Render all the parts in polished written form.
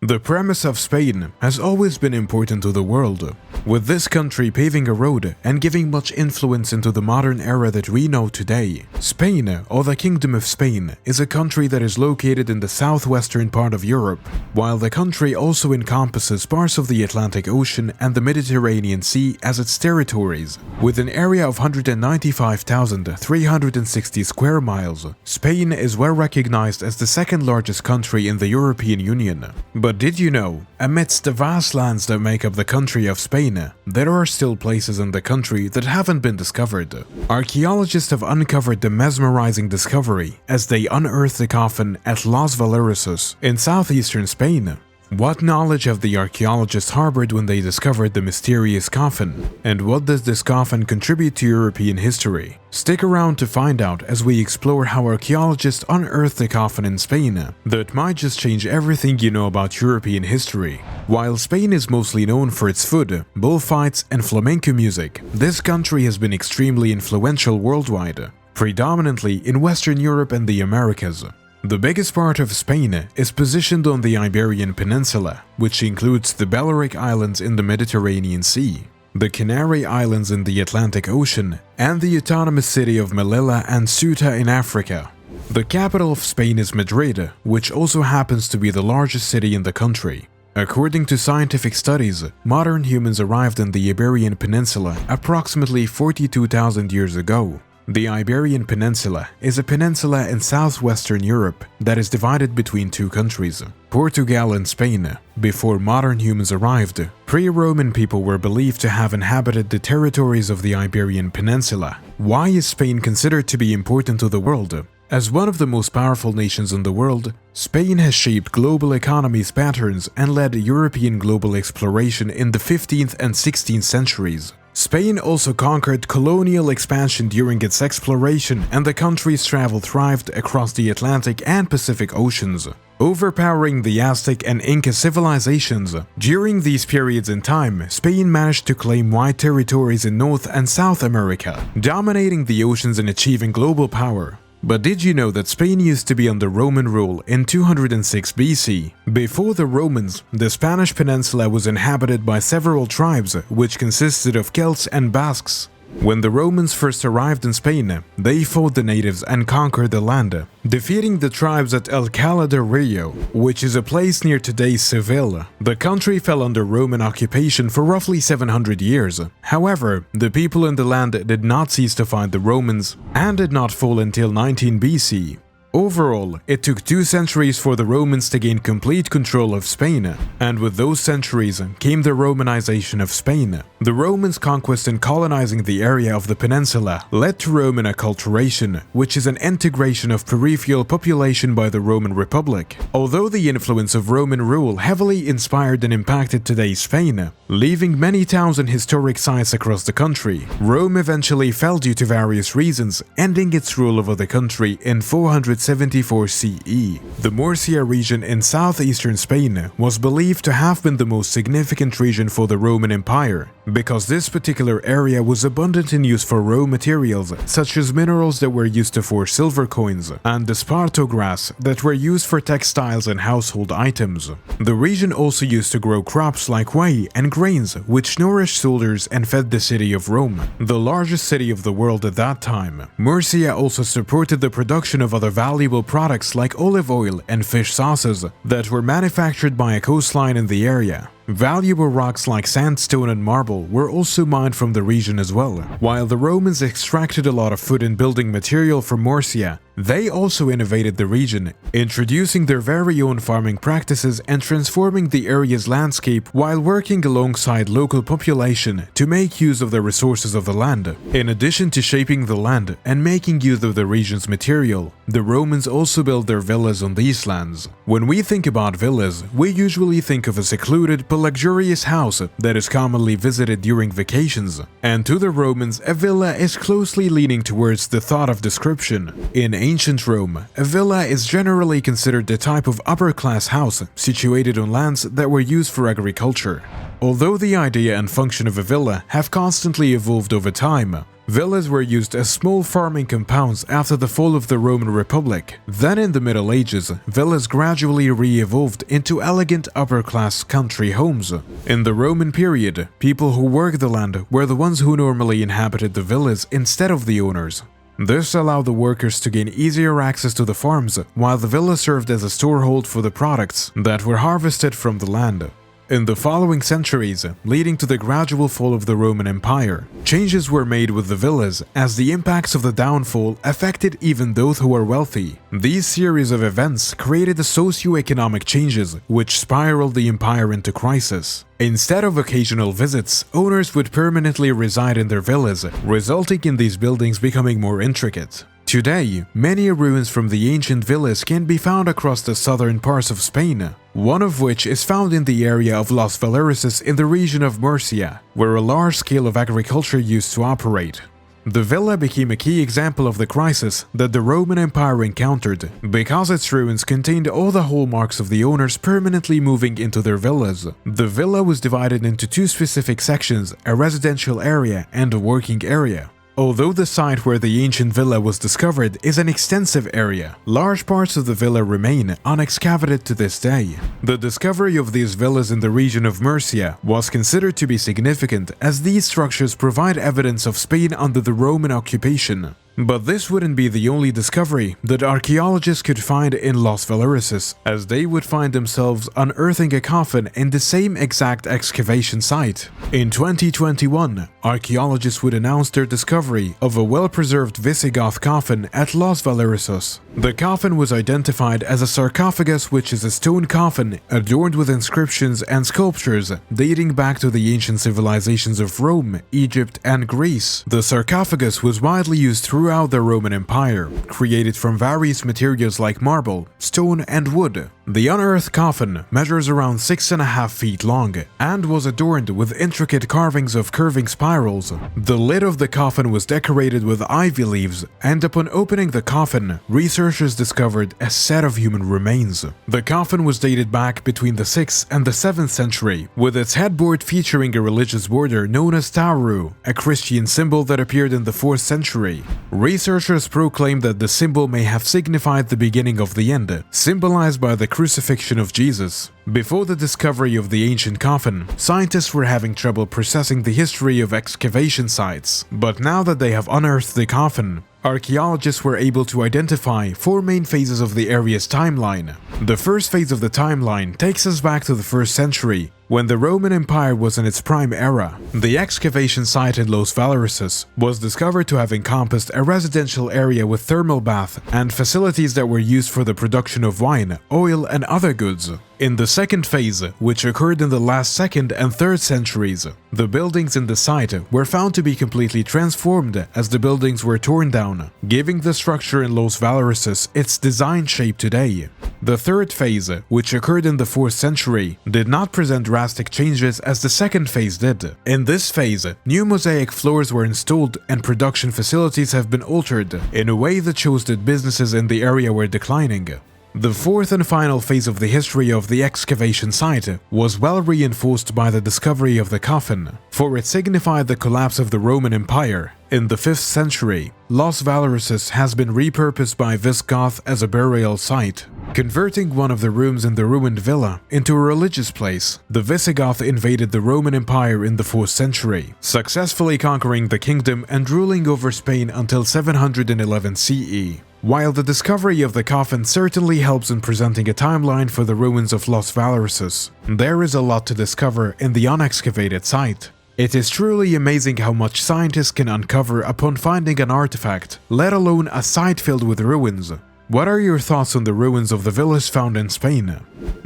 The premise of Spain has always been important to the world, with this country paving a road and giving much influence into the modern era that we know today. Spain, or the Kingdom of Spain, is a country that is located in the southwestern part of Europe, while the country also encompasses parts of the Atlantic Ocean and the Mediterranean Sea as its territories. With an area of 195,360 square miles, Spain is well recognized as the second largest country in the European Union. But did you know, amidst the vast lands that make up the country of Spain, there are still places in the country that haven't been discovered. Archaeologists have uncovered the mesmerizing discovery as they unearthed the coffin at Los Villaricos in southeastern Spain. What knowledge have the archaeologists harbored when they discovered the mysterious coffin? And what does this coffin contribute to European history? Stick around to find out as we explore how archaeologists unearthed the coffin in Spain that might just change everything you know about European history. While Spain is mostly known for its food, bullfights, and flamenco music, this country has been extremely influential worldwide, predominantly in Western Europe and the Americas. The biggest part of Spain is positioned on the Iberian Peninsula, which includes the Balearic Islands in the Mediterranean Sea, the Canary Islands in the Atlantic Ocean, and the autonomous city of Melilla and Ceuta in Africa. The capital of Spain is Madrid, which also happens to be the largest city in the country. According to scientific studies, modern humans arrived in the Iberian Peninsula approximately 42,000 years ago. The Iberian Peninsula is a peninsula in southwestern Europe that is divided between two countries, Portugal and Spain. Before modern humans arrived, pre-Roman people were believed to have inhabited the territories of the Iberian Peninsula. Why is Spain considered to be important to the world? As one of the most powerful nations in the world, Spain has shaped global economy's patterns and led European global exploration in the 15th and 16th centuries. Spain also conquered colonial expansion during its exploration, and the country's travel thrived across the Atlantic and Pacific Oceans, overpowering the Aztec and Inca civilizations. During these periods in time, Spain managed to claim wide territories in North and South America, dominating the oceans and achieving global power. But did you know that Spain used to be under Roman rule in 206 BC? Before the Romans, the Spanish peninsula was inhabited by several tribes, which consisted of Celts and Basques. When the Romans first arrived in Spain, they fought the natives and conquered the land, defeating the tribes at Alcalá de Rio, which is a place near today's Seville. The country fell under Roman occupation for roughly 700 years. However, the people in the land did not cease to fight the Romans and did not fall until 19 BC. Overall, it took 2 centuries for the Romans to gain complete control of Spain, and with those centuries came the Romanization of Spain. The Romans' conquest and colonizing the area of the peninsula led to Roman acculturation, which is an integration of peripheral population by the Roman Republic. Although the influence of Roman rule heavily inspired and impacted today's Spain, leaving many towns and historic sites across the country, Rome eventually fell due to various reasons, ending its rule over the country in 474 CE. The Murcia region in southeastern Spain was believed to have been the most significant region for the Roman Empire, because this particular area was abundant in use for raw materials such as minerals that were used to forge silver coins and esparto grass that were used for textiles and household items. The region also used to grow crops like whey and grains, which nourished soldiers and fed the city of Rome, the largest city of the world at that time. Murcia also supported the production of other valuable products like olive oil and fish sauces that were manufactured by a coastline in the area. Valuable rocks like sandstone and marble were also mined from the region as well. While the Romans extracted a lot of food and building material from Murcia, they also innovated the region, introducing their very own farming practices and transforming the area's landscape while working alongside local population to make use of the resources of the land. In addition to shaping the land and making use of the region's material, the Romans also built their villas on these lands. When we think about villas, we usually think of a secluded but luxurious house that is commonly visited during vacations. And to the Romans, a villa is closely leaning towards the thought of description. In ancient Rome, a villa is generally considered the type of upper-class house situated on lands that were used for agriculture. Although the idea and function of a villa have constantly evolved over time, Villas were used as small farming compounds after the fall of the Roman Republic. Then in the Middle Ages, villas gradually re-evolved into elegant upper-class country homes. In the Roman period, people who worked the land were the ones who normally inhabited the villas instead of the owners. This allowed the workers to gain easier access to the farms, while the villa served as a storehold for the products that were harvested from the land. In the following centuries, leading to the gradual fall of the Roman Empire, changes were made with the villas as the impacts of the downfall affected even those who were wealthy. These series of events created the socio-economic changes which spiraled the empire into crisis. Instead of occasional visits, owners would permanently reside in their villas, resulting in these buildings becoming more intricate. Today, many ruins from the ancient villas can be found across the southern parts of Spain, one of which is found in the area of Los Villaricos in the region of Murcia, where a large scale of agriculture used to operate. The villa became a key example of the crisis that the Roman Empire encountered, because its ruins contained all the hallmarks of the owners permanently moving into their villas. The villa was divided into two specific sections, a residential area and a working area. Although the site where the ancient villa was discovered is an extensive area, large parts of the villa remain unexcavated to this day. The discovery of these villas in the region of Murcia was considered to be significant, as these structures provide evidence of Spain under the Roman occupation. But this wouldn't be the only discovery that archaeologists could find in Los Villaricos, as they would find themselves unearthing a coffin in the same exact excavation site. In 2021, archaeologists would announce their discovery of a well-preserved Visigoth coffin at Los Villaricos. The coffin was identified as a sarcophagus, which is a stone coffin adorned with inscriptions and sculptures dating back to the ancient civilizations of Rome, Egypt, and Greece. The sarcophagus was widely used throughout the Roman Empire, created from various materials like marble, stone, and wood. The unearthed coffin measures around 6.5 feet long and was adorned with intricate carvings of curving spirals. The lid of the coffin was decorated with ivy leaves, and upon opening the coffin, researchers discovered a set of human remains. The coffin was dated back between the 6th and the 7th century, with its headboard featuring a religious border known as Tauru, a Christian symbol that appeared in the 4th century. Researchers proclaim that the symbol may have signified the beginning of the end, symbolized by the crucifixion of Jesus. Before the discovery of the ancient coffin, scientists were having trouble processing the history of excavation sites. But now that they have unearthed the coffin, archaeologists were able to identify 4 main phases of the area's timeline. The first phase of the timeline takes us back to the 1st century, when the Roman Empire was in its prime era. The excavation site in Los Villaricos was discovered to have encompassed a residential area with thermal bath and facilities that were used for the production of wine, oil, and other goods. In the second phase, which occurred in the last 2nd and 3rd centuries, the buildings in the site were found to be completely transformed as the buildings were torn down, giving the structure in Los Villaricos its design shape today. The third phase, which occurred in the 4th century, did not present drastic changes as the second phase did. In this phase, new mosaic floors were installed and production facilities have been altered in a way that shows that businesses in the area were declining. The fourth and final phase of the history of the excavation site was well reinforced by the discovery of the coffin, for it signified the collapse of the Roman Empire. In the 5th century, Los Villaricos has been repurposed by Visigoth as a burial site, converting one of the rooms in the ruined villa into a religious place. The Visigoth invaded the Roman Empire in the 4th century, successfully conquering the kingdom and ruling over Spain until 711 CE. While the discovery of the coffin certainly helps in presenting a timeline for the ruins of Los Villaricos, there is a lot to discover in the unexcavated site. It is truly amazing how much scientists can uncover upon finding an artifact, let alone a site filled with ruins. What are your thoughts on the ruins of the villas found in Spain?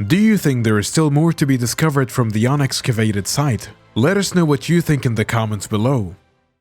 Do you think there is still more to be discovered from the unexcavated site? Let us know what you think in the comments below.